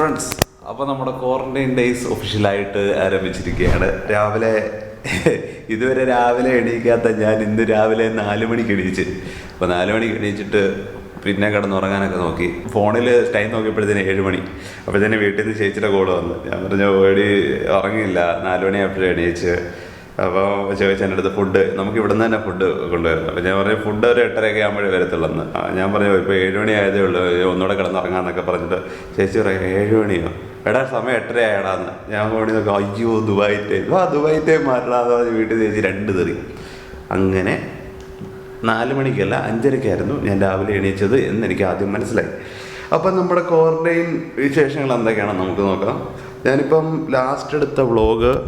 Friends, അപ്പോൾ നമ്മുടെ quarantine days ഒഫീഷ്യലായിട്ട് ആരംഭിച്ചിരിക്കുകയാണ്. ഇതുവരെ രാവിലെ എണീക്കാത്ത ഞാൻ ഇന്ന് രാവിലെ 4 മണിക്ക് എണീച്ച്. അപ്പോൾ 4 മണിക്ക് എണീച്ചിട്ട് പിന്നെ കിടന്നുറങ്ങാനൊക്കെ നോക്കി. ഫോണിൽ ടൈം നോക്കിയപ്പോഴത്തേന് 7 മണി. അപ്പോഴത്തേന് വീട്ടിൽ നിന്ന് ചേച്ചിയുടെ കോള് വന്നു. ഞാൻ പറഞ്ഞു ഓടി ഉറങ്ങിയില്ല, 4 മണിയായപ്പോഴും എണീച്ച്. അപ്പോൾ ചോദിച്ചാൽ എൻ്റെ അടുത്ത് ഫുഡ് നമുക്ക് ഇവിടെ നിന്ന് തന്നെ ഫുഡ് കൊണ്ടുവരുന്നത്. അപ്പോൾ ഞാൻ പറഞ്ഞു ഫുഡ് ഒരു 8:30 ആകുമ്പോഴേ വരത്തുള്ളൂ. ഞാൻ പറഞ്ഞു ഇപ്പോൾ 7 മണി ആയതേ ഉള്ളൂ, ഒന്നുകൂടെ കിടന്നുറങ്ങാമെന്നൊക്കെ പറഞ്ഞിട്ട് ചേച്ചി പറയും 7 മണിയോ എടാ, സമയം 8:30 ആയടാന്ന്. ഞാൻ പോയി നോക്കാം, അയ്യോ ദുബായ് ടൈം, ദുബായ് ടൈം മാറ്റണമെന്ന് പറഞ്ഞ് വീട്ടിൽ ചേച്ചി 2 തെറി. അങ്ങനെ 4 മണിക്കല്ല 5:30 ഞാൻ രാവിലെ എണീച്ചത് എന്ന് എനിക്ക് ആദ്യം മനസ്സിലായി. അപ്പം നമ്മുടെ ക്വാറന്റൈൻ വിശേഷങ്ങൾ എന്തൊക്കെയാണെന്ന് നമുക്ക് നോക്കാം. ഞാനിപ്പം ലാസ്റ്റ് എടുത്ത വ്ളോഗുകൾ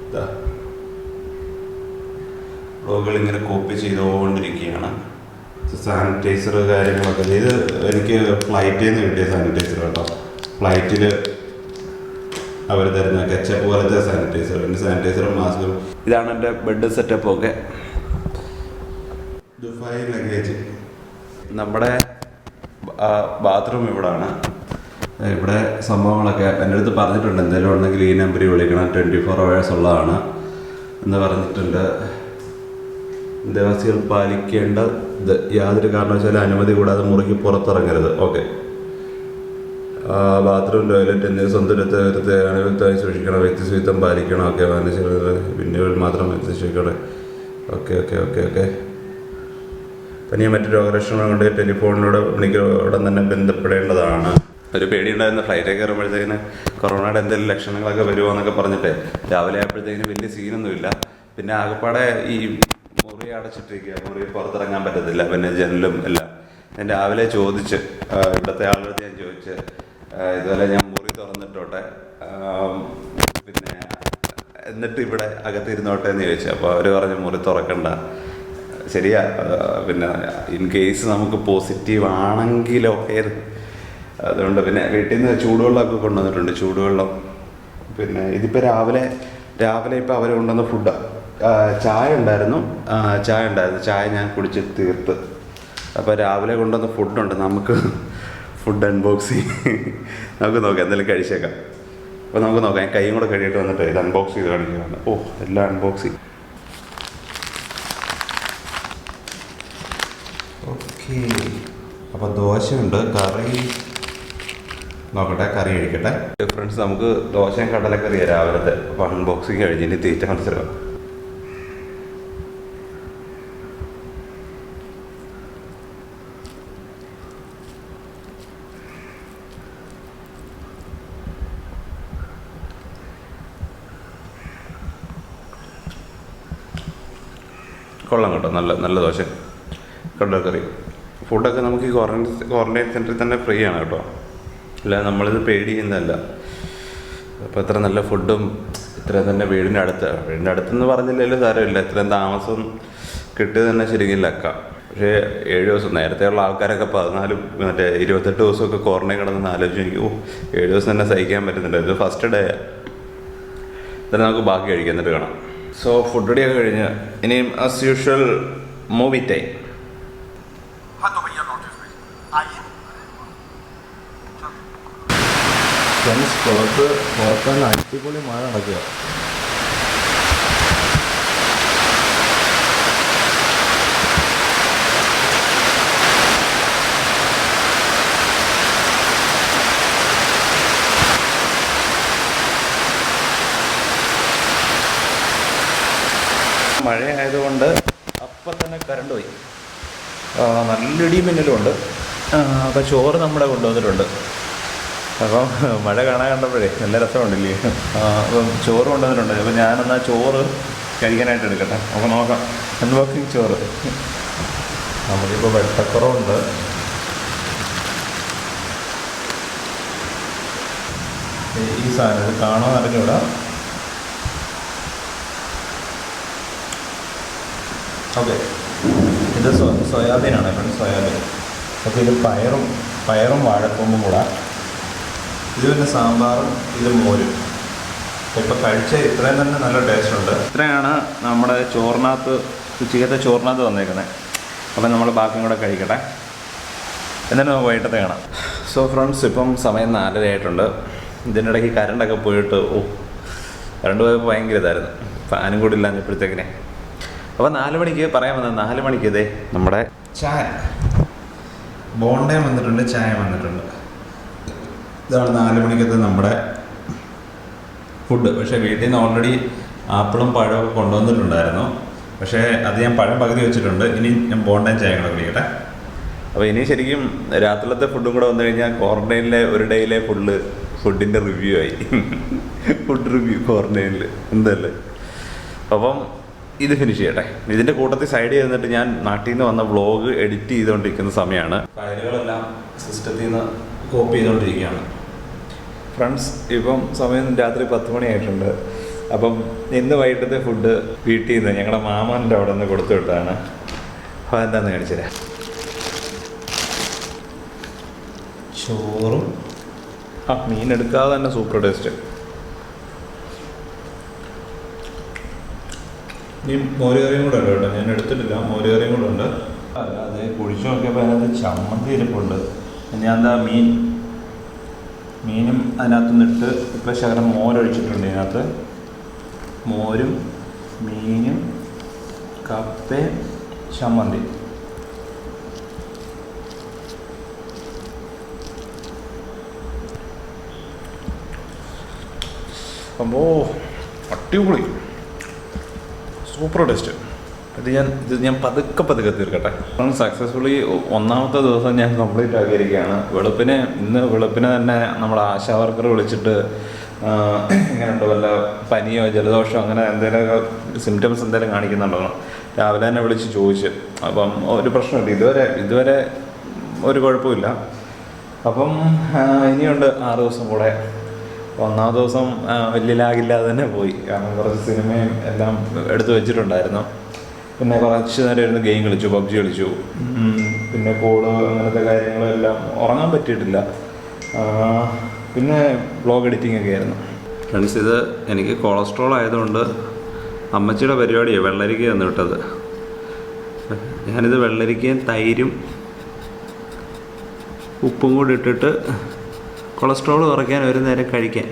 ഇങ്ങനെ കോപ്പി ചെയ്തുകൊണ്ടിരിക്കുകയാണ്. സാനിറ്റൈസർ കാര്യങ്ങളൊക്കെ ഇത് എനിക്ക് ഫ്ലൈറ്റിൽ നിന്ന് കിട്ടിയ സാനിറ്റൈസർ കേട്ടോ. ഫ്ലൈറ്റിൽ അവർ തരുന്ന കെച്ചപ്പ് പോലത്തെ സാനിറ്റൈസർ, എൻ്റെ സാനിറ്റൈസറും മാസ്കും. ഇതാണ് എൻ്റെ ബെഡ് സെറ്റപ്പ് ഒക്കെ. Dubai luggage. നമ്മുടെ ബാത്റൂം ഇവിടാണ്. ഇവിടെ സംഭവങ്ങളൊക്കെ എൻ്റെ അടുത്ത് പറഞ്ഞിട്ടുണ്ട്, എന്തെങ്കിലും ഉണ്ടെങ്കിൽ ഈ നമ്പറിൽ വിളിക്കണം, 24 hours ഉള്ളതാണ് എന്ന് പറഞ്ഞിട്ടുണ്ട്. ദേവസ്വം പാലിക്കേണ്ട യാതൊരു കാരണവശാലും അനുമതി കൂടാതെ മുറിക്ക് പുറത്തിറങ്ങരുത്. ഓക്കെ. ബാത്റൂം, ടോയ്ലറ്റ് എന്നിവ സ്വന്തം അണുവിക്തമായി സൂക്ഷിക്കണം, വ്യക്തിശുചിത്വം പാലിക്കണം. ഓക്കെ. പിന്നീട് മാത്രം വ്യക്തിശുചിക്കണം. ഓക്കെ. പനിയെ മറ്റു രോഗലക്ഷണങ്ങൾ കൊണ്ട് ടെലിഫോണിലൂടെ ഉടൻ തന്നെ ബന്ധപ്പെടേണ്ടതാണ്. ഒരു പേടിയുണ്ടായിരുന്ന ഫ്ലൈറ്റിൽ കയറുമ്പോഴത്തേക്കിന് കൊറോണയുടെ എന്തെങ്കിലും ലക്ഷണങ്ങളൊക്കെ വരുമോ എന്നൊക്കെ പറഞ്ഞിട്ട് രാവിലെ ആയപ്പോഴത്തേക്കിന് വലിയ സീനൊന്നുമില്ല. പിന്നെ ആകെപ്പാടെ ഈ മുറി അടച്ചിട്ടിരിക്കുക, മുറി പുറത്തിറങ്ങാൻ പറ്റത്തില്ല, പിന്നെ ജനലും എല്ലാം. ഞാൻ രാവിലെ ചോദിച്ച് ഇവിടുത്തെ ആളുടെ ഞാൻ ചോദിച്ച് ഇതുപോലെ ഞാൻ മുറി തുറന്നിട്ടോട്ടെ, പിന്നെ എന്നിട്ട് ഇവിടെ അകത്തിരുന്നോട്ടെ എന്ന് ചോദിച്ചു. അപ്പോൾ അവർ പറഞ്ഞു മുറി തുറക്കണ്ട. ശരിയാ, പിന്നെ ഇൻ കേസ് നമുക്ക് പോസിറ്റീവ് ആണെങ്കിലൊക്കെ. അതുകൊണ്ട് പിന്നെ വീട്ടിൽ നിന്ന് ചൂടുവെള്ളമൊക്കെ കൊണ്ടുവന്നിട്ടുണ്ട്, ചൂടുവെള്ളം. പിന്നെ ഇതിപ്പോൾ രാവിലെ ഇപ്പോൾ അവർ കൊണ്ടുവന്ന ഫുഡാണ്. ചായ ഉണ്ടായിരുന്നു. ചായ ഞാൻ കുടിച്ച് തീർത്ത്. അപ്പോൾ രാവിലെ കൊണ്ടുവന്ന ഫുഡുണ്ട്. നമുക്ക് ഫുഡ് അൺബോക്സിങ് നമുക്ക് നോക്കാം, എന്തെങ്കിലും കഴിച്ചേക്കാം. അപ്പോൾ നമുക്ക് നോക്കാം. ഞാൻ കൈയും കൂടെ കഴിയിട്ട് വന്നിട്ട് ഇത് അൺബോക്സ് ചെയ്ത് കാണിക്കുകയാണ്. എല്ലാം അൺബോക്സിങ്. ഓക്കെ. അപ്പോൾ ദോശയുണ്ട്, കറി നോക്കട്ടെ, കറി കഴിക്കട്ടെ. ഫ്രണ്ട്സ്, നമുക്ക് ദോശയും കടലക്കറിയാണ് രാവിലത്തെ. അപ്പോൾ അൺബോക്സിങ് കഴിഞ്ഞ് ഇനി തീറ്റ മനസ്സിലാവും. കൊള്ളാം കേട്ടോ, നല്ല ദോശ, കടലക്കറി. ഫുഡൊക്കെ നമുക്ക് ഈ ക്വാറന്റൈൻ സെൻറ്ററിൽ തന്നെ ഫ്രീ ആണ് കേട്ടോ. അല്ല, നമ്മളിത് പേടി ചെയ്യുന്നതല്ല. അപ്പോൾ ഇത്ര നല്ല ഫുഡും ഇത്രയും തന്നെ വീടിൻ്റെ അടുത്തെന്ന് പറഞ്ഞില്ലല്ലോ, സാരമില്ല. ഇത്രയും താമസം കിട്ടിയത് തന്നെ ശരിക്കും ലക്ക. പക്ഷേ 7 ദിവസം നേരത്തെയുള്ള ആൾക്കാരൊക്കെ 28 ദിവസമൊക്കെ ക്വാറന്റൈൻ കിടന്ന് ആലോചിച്ച് എനിക്ക് 7 ദിവസം തന്നെ സഹിക്കാൻ പറ്റുന്നില്ല. ഇത് ഫസ്റ്റ് ഡേ. തന്നെ നമുക്ക് ബാക്കി കഴിക്കാം, എന്നിട്ട് കാണാം. സോ ഫുഡ് റെഡിയൊക്കെ കഴിഞ്ഞ് ഇനിയും ആസ് യൂഷ്വൽ മൂവി ടൈം. പുറത്ത് അടിപൊളി മഴ നടക്കുക. മഴയായതുകൊണ്ട് അപ്പം തന്നെ കറണ്ട് പോയി. നല്ല ഇടിയും മിന്നലും ഉണ്ട്. അപ്പോൾ ചോറ് നമ്മുടെ കൊണ്ടുവന്നിട്ടുണ്ട്. അപ്പം മഴ കണ്ടപ്പോഴേ നല്ല രസമുണ്ടല്ലേ. അപ്പം ചോറ് കൊണ്ടുവന്നിട്ടുണ്ട്. അപ്പോൾ ഞാനെന്നാൽ ചോറ് കഴിക്കാനായിട്ട് എടുക്കട്ടെ. അപ്പോൾ നോക്കാം. അൺബോക്സിങ് ചോറ്. നമുക്കിപ്പോൾ വെട്ടക്കുറവുണ്ട്. ഈ സാധനം ഇത് കാണാൻ അറിഞ്ഞൂടാ. ഓക്കെ, ഇത് സോയാബീനാണ്. Friends, soybean. അപ്പോൾ ഇത് പയറും വാഴക്കൊമ്പും കൂടെ. ഇത് പിന്നെ സാമ്പാറും, ഇത് മോരും. ഇപ്പോൾ കഴിച്ച ഇത്രയും തന്നെ നല്ല ടേസ്റ്റ് ഉണ്ട്. ഇത്രയാണ് നമ്മുടെ ഉച്ചക്കത്തെ ചോറിനകത്ത് വന്നേക്കുന്നത്. അപ്പം നമ്മൾ ബാക്കിയും കൂടെ കഴിക്കട്ടെ. എന്നിട്ട് നമുക്ക് വൈകിട്ടത്തെ കാണാം. സോ ഫ്രണ്ട്സ്, ഇപ്പം സമയം 4:30 ആയിട്ടുണ്ട്. ഇതിനിടയ്ക്ക് കറണ്ടൊക്കെ പോയിട്ട് കറണ്ട് പോയപ്പോൾ ഭയങ്കര ഇതായിരുന്നു. ഫാനും കൂടി ഇല്ലാഞ്ഞപ്പോഴത്തേക്കിനെ. അപ്പോൾ 4 മണിക്ക് പറയാൻ വന്നത് 4 മണിക്ക് ഇതേ നമ്മുടെ ചായ ബോണ്ടയും വന്നിട്ടുണ്ട്, ചായ വന്നിട്ടുണ്ട്. ഇതാണ് 4 മണിക്കത്തെ നമ്മുടെ ഫുഡ്. പക്ഷേ വീട്ടിൽ നിന്ന് ഓൾറെഡി ആപ്പിളും പഴമൊക്കെ കൊണ്ടുവന്നിട്ടുണ്ടായിരുന്നു. പക്ഷേ അത് ഞാൻ പഴം പകുതി വെച്ചിട്ടുണ്ട്. ഇനി ഞാൻ ബോണ്ടയും ചായ കൂടെ കുടിക്കട്ടെ. അപ്പോൾ ഇനി ശരിക്കും രാത്രിയിലത്തെ ഫുഡും കൂടെ വന്നു കഴിഞ്ഞാൽ ക്വാറന്റൈനിലെ ഒരു ഡേയിലെ ഫുഡിൻ്റെ റിവ്യൂ ആയി. ഫുഡ് റിവ്യൂ ക്വാറന്റൈനിൽ എന്തല്ലേ. അപ്പം ഇത് ഫിനിഷ് ചെയ്യട്ടെ. ഇതിൻ്റെ കൂട്ടത്തിൽ സൈഡ് ചെയ്തിട്ട് ഞാൻ നാട്ടിൽ നിന്ന് വന്ന വ്ളോഗ് എഡിറ്റ് ചെയ്തുകൊണ്ടിരിക്കുന്ന സമയമാണ്. ഫയലുകളെല്ലാം സിസ്റ്റത്തിൽ നിന്ന് കോപ്പി ചെയ്തുകൊണ്ടിരിക്കുകയാണ്. ഫ്രണ്ട്സ്, ഇപ്പം സമയം രാത്രി 10 മണിയായിട്ടുണ്ട്. അപ്പം ഇന്ന് വൈകിട്ടത്തെ ഫുഡ് വീട്ടിൽ നിന്ന് ഞങ്ങളുടെ മാമൻ്റെ അവിടെ നിന്ന് കൊടുത്തു വിട്ടതാണ്. അപ്പോൾ എന്താണെന്ന് കാണിച്ചു തരാം. ചോറും മീൻ എടുക്കാതെ തന്നെ സൂപ്പർ ടേസ്റ്റ്. ഇനി മോരുകറിയും കൂടെ ഉണ്ട് കേട്ടോ. ഞാൻ എടുത്തിട്ടില്ല, മോരുകറിയും കൂടെ ഉണ്ട്. അതെ, കുഴിച്ചു നോക്കിയപ്പോൾ അതിനകത്ത് ചമ്മന്തി ഇരിപ്പുണ്ട്. ഞാൻ എന്താ മീനും അതിനകത്ത് നിന്നിട്ട് ഇപ്പോൾ ശകലം മോരൊഴിച്ചിട്ടുണ്ട്. ഇതിനകത്ത് മോരും മീനും കപ്പയും ചമ്മന്തി. അപ്പോൾ അടിപൊളി, സൂപ്പർ ടേസ്റ്റ്. ഇത് ഞാൻ പതുക്കെ തീർക്കട്ടെ. സക്സസ്ഫുള്ളി 1ാമത്തെ ദിവസം ഞാൻ കംപ്ലീറ്റ് ആക്കിയിരിക്കുകയാണ്. ഇന്ന് വെളുപ്പിനെ തന്നെ നമ്മുടെ ആശാ വർക്കർ വിളിച്ചിട്ട് എങ്ങനെയുണ്ടോ, വല്ല പനിയോ ജലദോഷമോ അങ്ങനെ എന്തെങ്കിലുമൊക്കെ സിംറ്റംസ് എന്തെങ്കിലും കാണിക്കുന്നുണ്ടോ രാവിലെ തന്നെ വിളിച്ച് ചോദിച്ചു. അപ്പം ഒരു പ്രശ്നമില്ല, ഇതുവരെ ഒരു കുഴപ്പമില്ല. അപ്പം ഇനിയുണ്ട് 6 ദിവസം കൂടെ. 1ാമത്തെ ദിവസം വലിയ ലാഗില്ലാതെ തന്നെ പോയി. കാരണം കുറച്ച് സിനിമയും എല്ലാം എടുത്തു വെച്ചിട്ടുണ്ടായിരുന്നു. പിന്നെ കുറച്ച് നേരം ഇരുന്ന് ഗെയിം കളിച്ചു, പബ്ജി കളിച്ചു. പിന്നെ കോള് അങ്ങനത്തെ കാര്യങ്ങളെല്ലാം ഉറങ്ങാൻ പറ്റിയിട്ടില്ല. പിന്നെ വ്ളോഗ് എഡിറ്റിംഗ് ഒക്കെ ആയിരുന്നു. ഫ്രണ്ട്സ്, ഇത് എനിക്ക് കൊളസ്ട്രോൾ ആയതുകൊണ്ട് അമ്മച്ചിയുടെ പരിപാടിയാണ് വെള്ളരിക്ക തന്നു വിട്ടത്. ഞാനിത് വെള്ളരിക്കയും തൈരും ഉപ്പും കൂടി ഇട്ടിട്ട് കൊളസ്ട്രോൾ കുറയ്ക്കാൻ ഒരു നേരം കഴിക്കാൻ.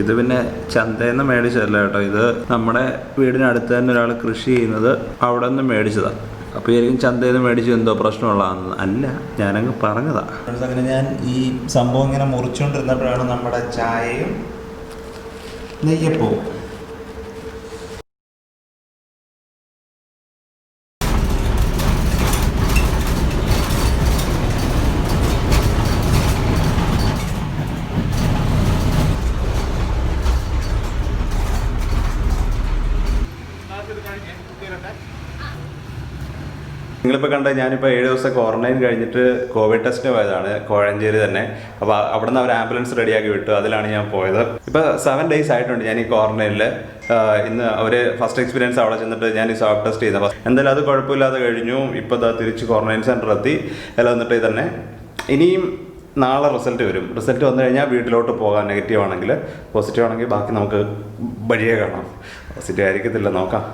ഇത് പിന്നെ ചന്തയിൽ നിന്ന് മേടിച്ചതല്ല കേട്ടോ. ഇത് നമ്മുടെ വീടിനടുത്ത് തന്നെ ഒരാൾ കൃഷി ചെയ്യുന്നത്, അവിടെ നിന്ന് മേടിച്ചതാണ്. അപ്പോൾ ശരിക്കും ചന്തയിൽ നിന്ന് മേടിച്ച് എന്തോ പ്രശ്നമുള്ളതാണെന്ന് അല്ല, ഞാനങ്ങ് പറഞ്ഞതാ. അങ്ങനെ ഞാൻ ഈ സംഭവം ഇങ്ങനെ മുറിച്ചുകൊണ്ടിരുന്നപ്പോഴാണ് നമ്മുടെ ചായയും നെയ്യപ്പവും. നിങ്ങളിപ്പോൾ കണ്ട ഞാനിപ്പോൾ 7 ദിവസം ക്വാറന്റൈൻ കഴിഞ്ഞിട്ട് കോവിഡ് ടെസ്റ്റിന് പോയതാണ്, കോഴഞ്ചേരി തന്നെ. അപ്പോൾ അവിടെ നിന്ന് അവർ ആംബുലൻസ് റെഡിയാക്കി വിട്ടു, അതിലാണ് ഞാൻ പോയത്. ഇപ്പോൾ 7 days ആയിട്ടുണ്ട് ഞാൻ ഈ ക്വാറന്റൈനിൽ. ഇന്ന് അവർ ഫസ്റ്റ് എക്സ്പീരിയൻസ് അവിടെ ചെന്നിട്ട് ഞാൻ ഈ സ്വാബ് ടെസ്റ്റ് ചെയ്തത്. എന്തായാലും അത് കുഴപ്പമില്ലാതെ കഴിഞ്ഞു. ഇപ്പോൾ തിരിച്ച് ക്വാറന്റൈൻ സെൻറ്റർ എത്തി. എല്ലാം എന്നിട്ട് തന്നെ ഇനിയും നാളെ റിസൾട്ട് വരും. റിസൾട്ട് വന്നു കഴിഞ്ഞാൽ വീട്ടിലോട്ട് പോകാം. നെഗറ്റീവ് ആണെങ്കിൽ. പോസിറ്റീവ് ആണെങ്കിൽ ബാക്കി നമുക്ക് വഴിയേ കാണാം. പോസിറ്റീവ് ആയിരിക്കത്തില്ല, നോക്കാം.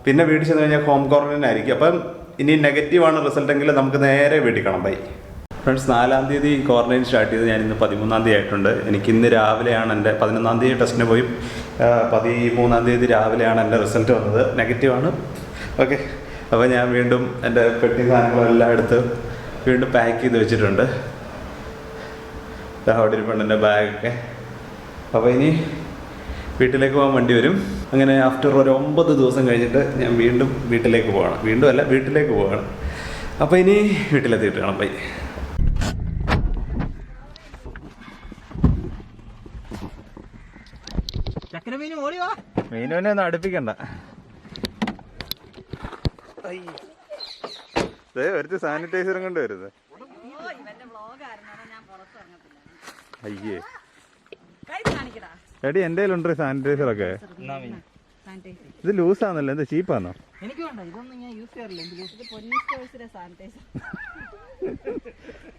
പിന്നെ വീട്ടിൽ ചെന്ന് കഴിഞ്ഞാൽ ഹോം ക്വാറന്റൈൻ ആയിരിക്കും. അപ്പം ഇനി നെഗറ്റീവാണ് റിസൾട്ടെങ്കിൽ നമുക്ക് നേരെ വീട്ടിൽ കാണാം. Bye friends. 4-ാം തീയതി ക്വാറന്റൈൻ സ്റ്റാർട്ട് ചെയ്ത് ഞാനിന്ന് 13-ാം തീയതി ആയിട്ടുണ്ട്. എനിക്കിന്ന് രാവിലെയാണ് എൻ്റെ 11-ാം തീയതി ടെസ്റ്റിന് പോയി. 13-ാം തീയതി രാവിലെയാണ് എൻ്റെ റിസൾട്ട് വന്നത്, നെഗറ്റീവാണ്. ഓക്കെ, അപ്പോൾ ഞാൻ വീണ്ടും എൻ്റെ പെട്ടി സാധനങ്ങളെല്ലാം എടുത്ത് വീണ്ടും പാക്ക് ചെയ്ത് വെച്ചിട്ടുണ്ട്. അവിടെ ഇരിപ്പുണ്ട് എൻ്റെ ബാഗൊക്കെ. അപ്പോൾ ഇനി വീട്ടിലേക്ക് പോകാൻ വണ്ടി വരും. അങ്ങനെ ആഫ്റ്റർ ഒരു 9 ദിവസം കഴിഞ്ഞിട്ട് ഞാൻ വീണ്ടും വീട്ടിലേക്ക് പോവാണ്. വീട്ടിലേക്ക് പോവാണ്. അപ്പോൾ ഇനി വീട്ടിലെത്തിയിട്ട് കാണാം. ബൈ. മീനുവിനെ ഒന്നും അടുപ്പിക്കണ്ട. ഒരു സാനിറ്റൈസറും കൊണ്ട് വരുന്നത്. അയ്യേ എടി, എൻ്റെ കയ്യിലുണ്ട് സാനിറ്റൈസറൊക്കെ. ഇത് ലൂസാന്നല്ലോ, എന്താ ചീപ്പാന്നോ?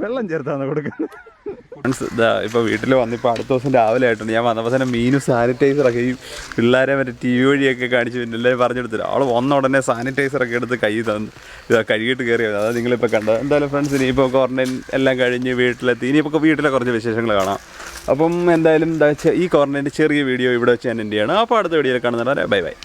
വെള്ളം ചേർത്താണ് കൊടുക്കുന്നത്. ഇപ്പോൾ വീട്ടിൽ വന്നിപ്പോൾ അടുത്ത ദിവസം രാവിലെ ആയിട്ടുണ്ട്. ഞാൻ വന്നപ്പോൾ തന്നെ മീനും സാനിറ്റൈസറൊക്കെ ഈ പിള്ളേരെ മറ്റേ ടി വി വഴിയൊക്കെ കാണിച്ച് പിന്നെ എല്ലാവരും പറഞ്ഞെടുത്തില്ല. അവൾ വന്ന ഉടനെ സാനിറ്റൈസറൊക്കെ എടുത്ത് കൈ തന്ന് കഴുകിയിട്ട് കയറിയത്. അതാണ് നിങ്ങളിപ്പോൾ കണ്ടത്. എന്തായാലും ഫ്രണ്ട്സ്, ഇനിയിപ്പോൾ ക്വാറന്റൈൻ എല്ലാം കഴിഞ്ഞ് വീട്ടിലെത്തി. ഇനിയിപ്പോൾ വീട്ടിലെ കുറച്ച് വിശേഷങ്ങൾ കാണാം. അപ്പം എന്തായാലും ഈ ക്വാറന്റൈൻ്റെ ചെറിയ വീഡിയോ ഇവിടെ വെച്ച് ഞാൻ എൻ്റെ ചെയ്യണം. അപ്പോൾ അടുത്ത വീഡിയോയിൽ കാണുന്നതാണ്. Bye bye.